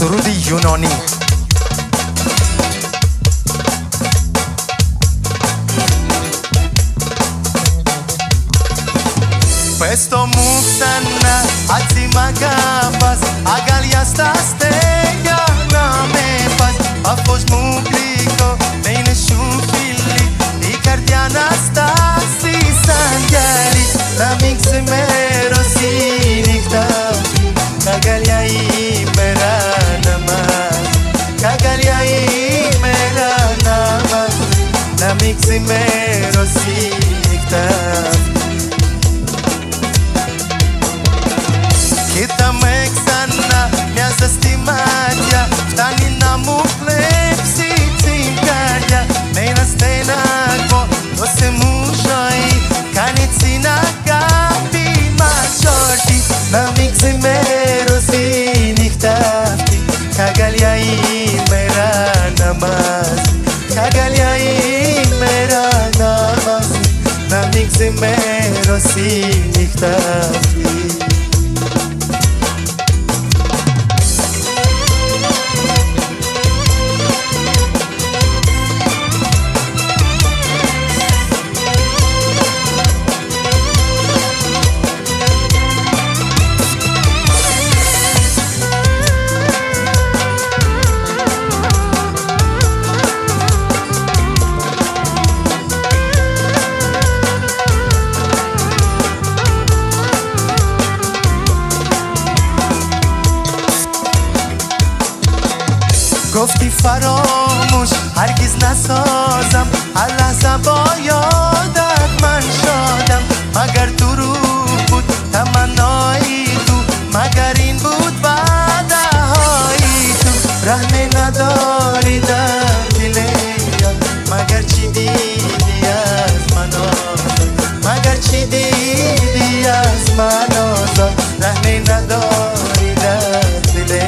سرود یونانی. Questo muxana atima capas agaliastaste ya na me pas afos muglico nei nessun fili I cardiana stasi sanjali la mix mero sinikta kagalyai mera namaz kagalyai mera namaz la mix mero sinikta Kita meksana miasa stimatia Φτάνει να μου κλέψει την καρδιά Με ένα στεναγμό δώσε μου ζωή Κάνει την αγάπη μας όρθι Να μην ξημερώσει η νύχτα αυτή Καγκαλιά ημέρα να μας Καγκαλιά ημέρα να μας Να μην ξημερώσει η νύχτα αυτή گفتی فراموش هرگز نسازم لحظه با یادت من شادم مگر تو رو بود تمنایی تو مگر این بود وعده های تو رحمه نداری در دل یاد مگر چی دیدی از من آزاد مگر چی دیدی از من آزاد رحمه نداری در دل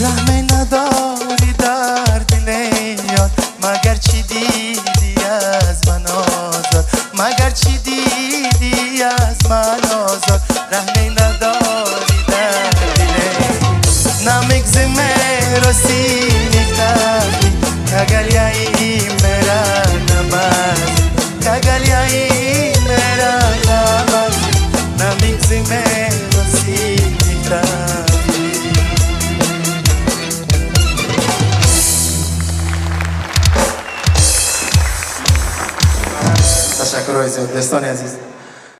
رحمه نداری در دل یاد مگر چی دیدی از من آزاد مگر چی دیدی از من آزاد رحمه نداری در دل نمیگذمرسی نکتبی کگلیایی مرا نماز کگلیایی مرا نماز نمیگذمرسی نکتبی تشکر های زیاد دوستان عزیز